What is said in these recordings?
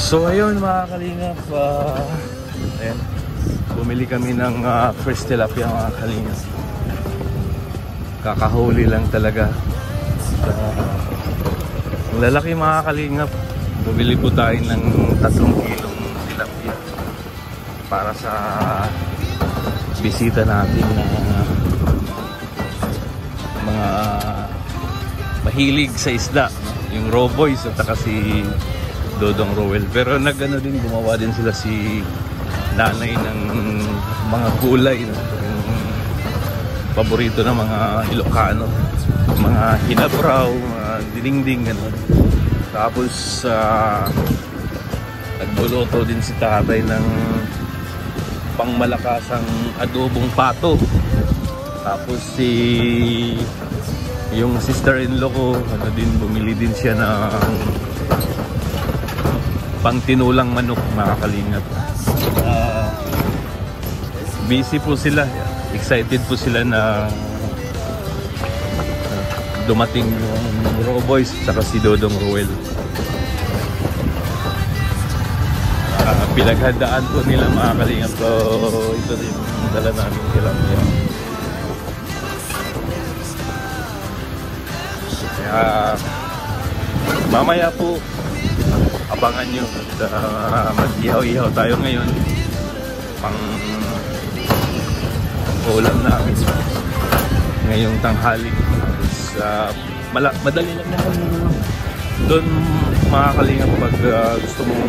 So ayun mga kalingap, ayan, bumili kami ng fresh tilapia mga kalingap. Kakahuli lang talaga. Ang lalaki mga kalingap. Bumili po tayo ng 3 kilong tilapia para sa bisita natin na mga mahilig sa isda, yung Raw Boys at saka si Dodong Roel. Pero nag-ano din, gumawa din sila si nanay ng mga gulay, no? Yung paborito ng mga Ilocano, mga hinabraw, mga diningding, gano'n. Tapos nagbuluto din si tatay ng pangmalakasang adobong pato. Tapos yung sister-in-law ko, ano din, bumili din siya ng pang tinulang manok mga kalingap. Busy po sila, excited po sila na dumating yung Raw Boys saka si Dodong Roel. Pinaghandaan po nila mga kalingap, so ito din yung dala namin tilapia. Kaya mamaya po abangan nyo at mag-ihaw-ihaw tayo ngayon pang ulam namin ngayong tanghali. Madali lang naman doon mga kalingap pag gusto mong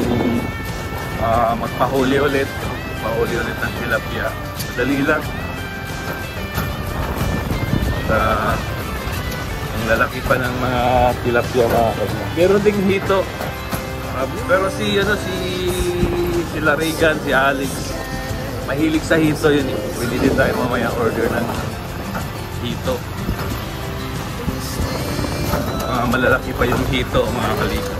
magpahuli ulit ng tilapia. Madali lang. Ang lalaki pa ng mga tilapia mga kalingap. Meron ding hito. Pero sila Regan, si Alex, mahilig sa hito yun eh. Pwede din tayo mamaya order ng hito. Malalaki pa yung hito mga kalingap.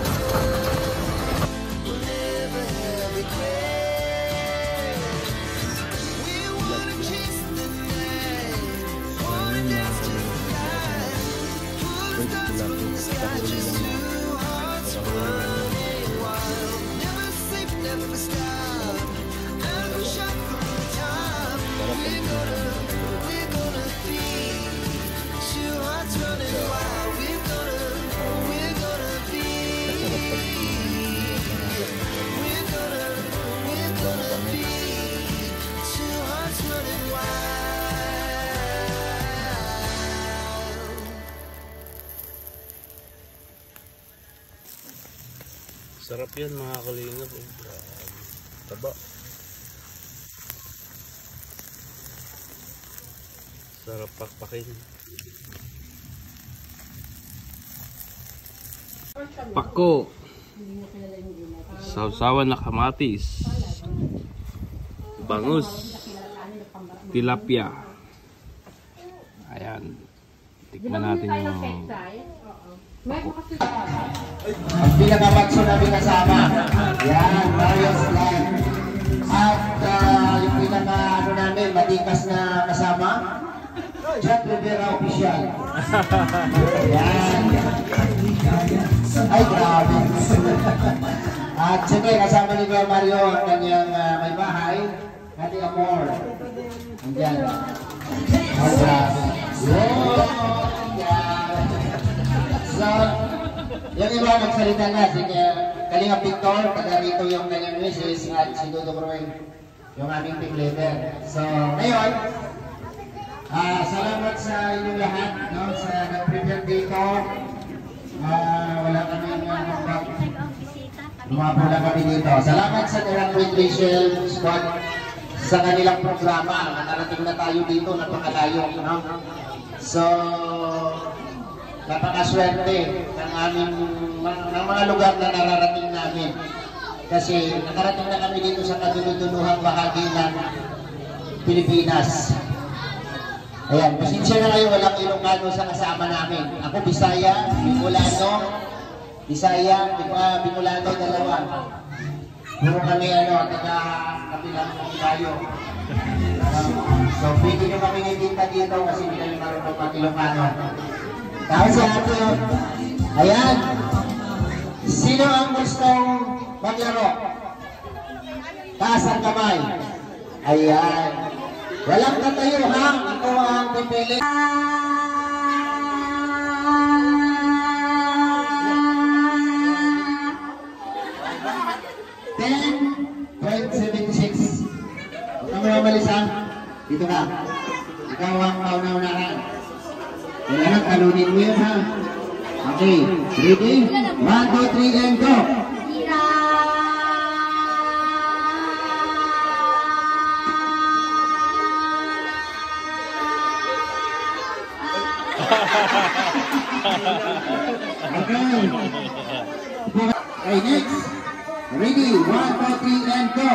Sarap yan mga kalingap. Taba. Sarap pakpakin. Pako. Sausawan na kamatis. Bangus. Tilapia. Ayan. Tikman natin yung ang pinakamatso namin kasama. Yan, Marios Land. At yung pinaka namin, matikas na kasama, Jack Rivera Official. Yan. Ay, grabe. At sige, kasama ni Kuya Mario ang kanyang may bahay, Hati Amor. Andiyan. Oh, grabe. So, yung iba magsalita na, si Kalingap Victor, taga rito yung kanyang misis, at si Dodong Roel, yung aming team leader. So, ngayon, salamat sa inyong lahat, no, sa nag-prepare dito. Wala kami lumapula kami dito. Salamat sa Direct Rachel Squad sa kanilang programa. Nakarating na tayo dito, napakalayo, no? So, napakaswerte ng aming mga lugar na nararating namin. Kasi nakarating na kami dito sa kaduluduluhang bahagi ng Pilipinas. Ayan, pasensya na kayo, walang Ilocano sa kasama namin. Ako Bisaya, Bicolano, Bisaya, Bicolano, dalawa. Puro kami taga kabilang tayo. So, pwede nyo kami ngitita dito kasi hindi kami marunong mag-Ilocano. Tapos si ate, ayan. Sino ang gustong maglaro? Taas ang kamay. Ayan. Walang katayo ha. Ito ang pipili. 10.76. Huwag ka mamalisan. Dito ka. Ikaw ang kauna-unahan. Kailangan kalunin mo yun ha. Okay. Ready? 1, 2, 3, and go! Okay, next. Ready? 1, 2, 3, and go!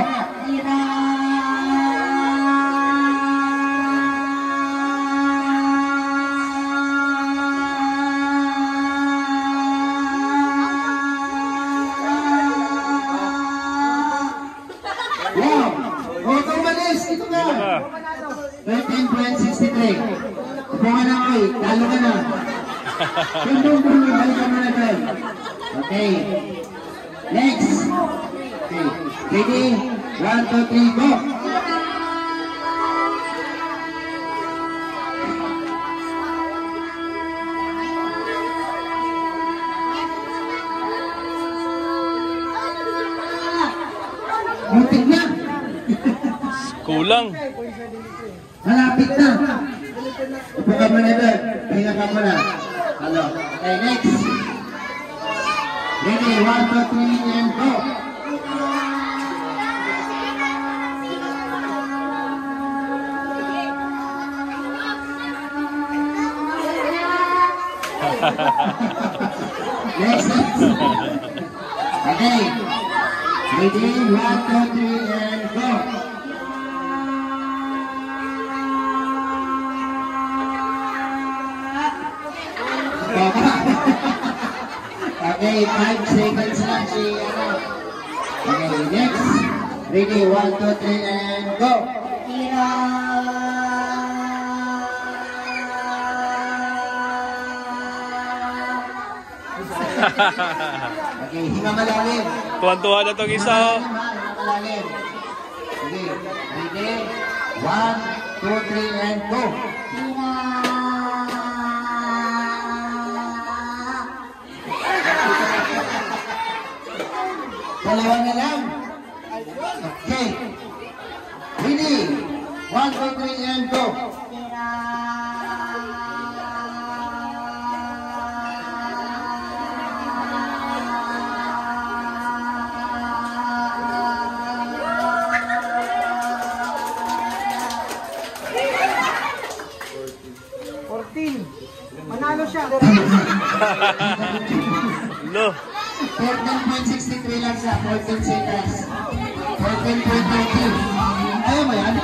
Wow! O, tumalis! Ito ka! 13.63. Upo ka na, oy. Talo ka na. Balik ka muna doon. Okay. Next. Okay. Ready? 1, 2, 3, go! Muntik na! Kulang. Malapit na! Upo ka muna doon. Pahinga ka muna. Hello. Okay, next. Ready? 1, 2, 3, and go! Next. Okay. Ready? 1, 2, 3, and go! Okay, 5 seconds lang si ano. Okay, next. Ready? 1, 2, 3, and go! Okay, hinga malalim. Tuwan-tuwa na itong isa. Hinga malalim. Okay, ready? 1, 2, 3, and go! Dalawa na lang. Okay. Ready? 1, 2, 3, and go! Manalo siya. No. 14.63 lang siya. 14 seconds. 14.13. Ayaw mo yan?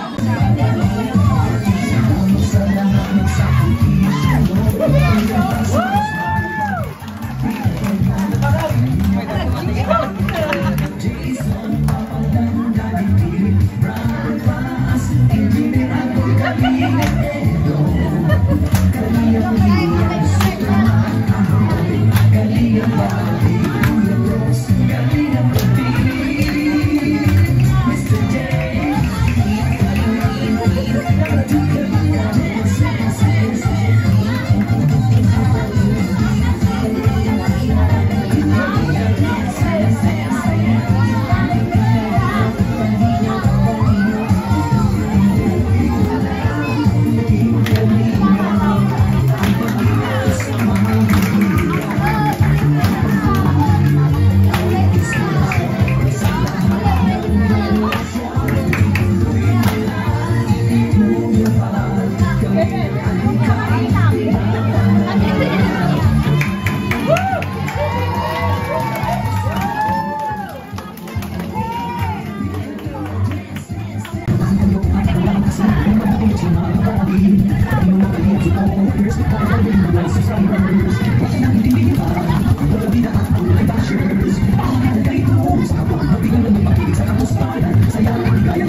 Saya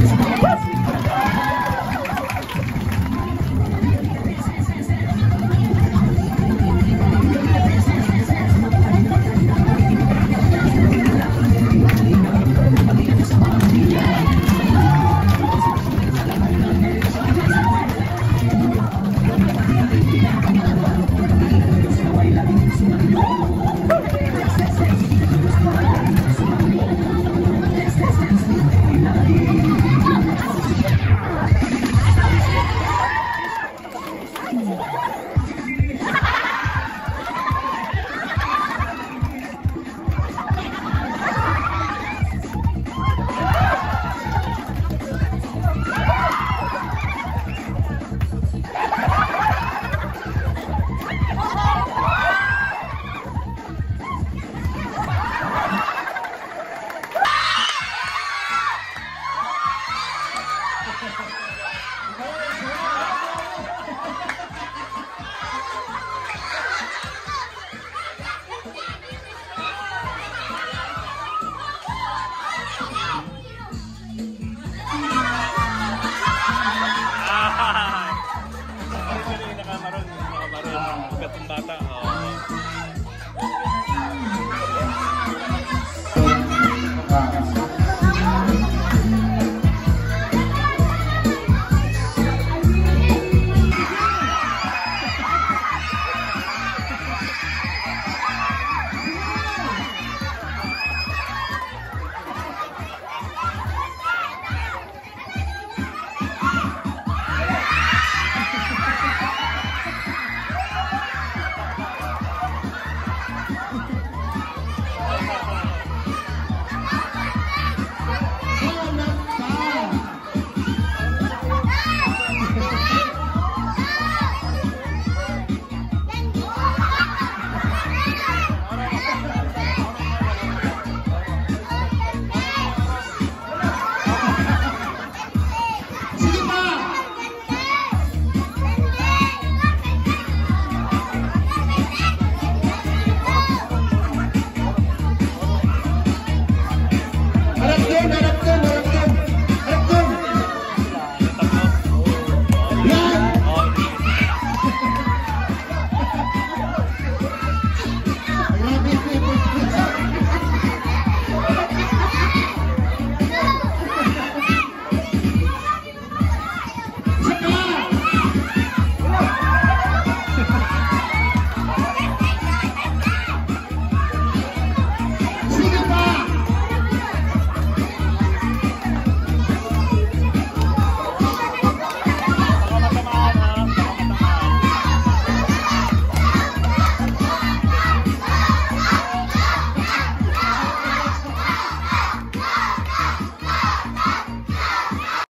bata.